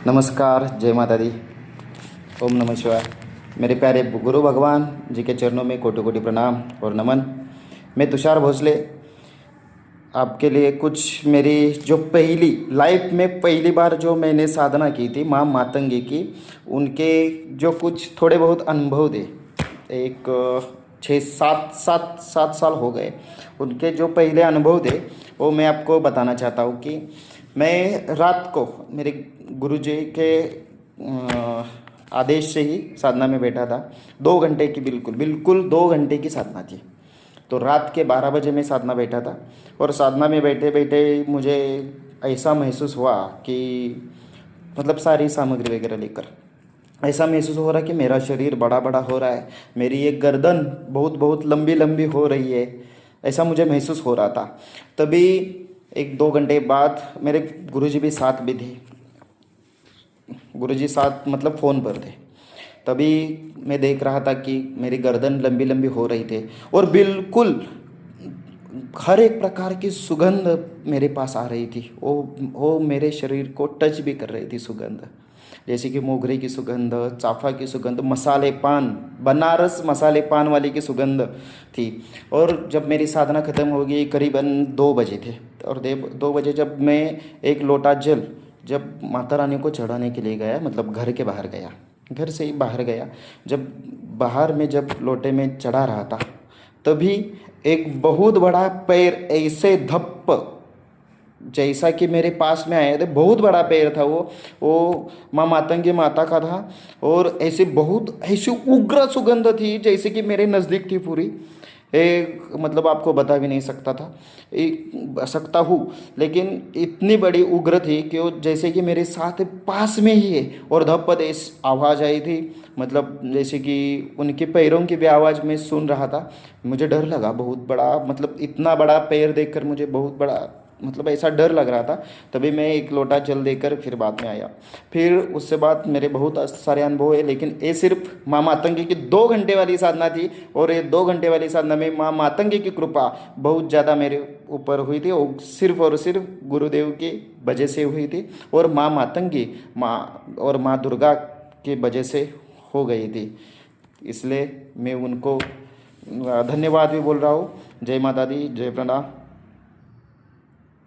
नमस्कार, जय माता दी। ओम नमः शिवाय। मेरे प्यारे गुरु भगवान जी के चरणों में कोटि कोटि प्रणाम और नमन। मैं तुषार भोसले आपके लिए कुछ मेरी जो पहली लाइफ में पहली बार जो मैंने साधना की थी माँ मातंगी की, उनके जो कुछ थोड़े बहुत अनुभव थे। एक 6 7 7 7 साल हो गए। उनके जो पहले अनुभव थे वो मैं आपको बताना चाहता हूँ कि मैं रात को मेरे गुरुजी के आदेश से ही साधना में बैठा था। 2 घंटे की बिल्कुल बिल्कुल 2 घंटे की साधना थी। तो रात के 12 बजे मैं साधना बैठा था और साधना में बैठे बैठे मुझे ऐसा महसूस हुआ कि मतलब सारी सामग्री वगैरह लेकर ऐसा महसूस हो रहा कि मेरा शरीर बड़ा बड़ा हो रहा है, मेरी एक गर्दन बहुत बहुत लंबी लंबी हो रही है, ऐसा मुझे महसूस हो रहा था। तभी 1 2 घंटे बाद मेरे गुरुजी भी साथ भी थे। गुरुजी साथ मतलब फ़ोन पर थे। तभी मैं देख रहा था कि मेरी गर्दन लंबी लंबी हो रही थी और बिल्कुल हर एक प्रकार की सुगंध मेरे पास आ रही थी। वो मेरे शरीर को टच भी कर रही थी सुगंध, जैसे कि मोगरे की सुगंध, चाफा की सुगंध, मसाले पान, बनारस मसाले पान वाली की सुगंध थी। और जब मेरी साधना ख़त्म हो गई करीबन 2 बजे थे और 2 बजे जब मैं एक लोटा जल जब माता रानी को चढ़ाने के लिए गया, मतलब घर के बाहर गया, घर से ही बाहर गया, जब बाहर में जब लोटे में चढ़ा रहा था तभी एक बहुत बड़ा पैर ऐसे धप्प जैसा कि मेरे पास में आए थे, बहुत बड़ा पैर था वो माँ मातंगी माता का था। और ऐसे बहुत ऐसी उग्र सुगंध थी जैसे कि मेरे नज़दीक थी पूरी। मतलब आपको बता भी नहीं सकता था सकता हूँ, लेकिन इतनी बड़ी उग्र थी कि वो जैसे कि मेरे साथ पास में ही है। और धप्पत इस आवाज़ आई थी, मतलब जैसे कि उनके पैरों की भी आवाज़ मैं सुन रहा था। मुझे डर लगा बहुत बड़ा, मतलब इतना बड़ा पैर देखकर मुझे बहुत बड़ा मतलब ऐसा डर लग रहा था। तभी मैं एक लोटा जल देकर फिर बाद में आया। फिर उससे बाद मेरे बहुत सारे अनुभव है, लेकिन ये सिर्फ माँ मातंगी की 2 घंटे वाली साधना थी। और ये 2 घंटे वाली साधना में माँ मातंगी की कृपा बहुत ज़्यादा मेरे ऊपर हुई थी और सिर्फ गुरुदेव की वजह से हुई थी। और माँ मातंगी माँ दुर्गा की वजह से हो गई थी। इसलिए मैं उनको धन्यवाद भी बोल रहा हूँ। जय माता दी, जय प्रणाम।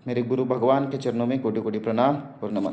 मेरे गुरु भगवान के चरणों में कोटि कोटि प्रणाम और नमन।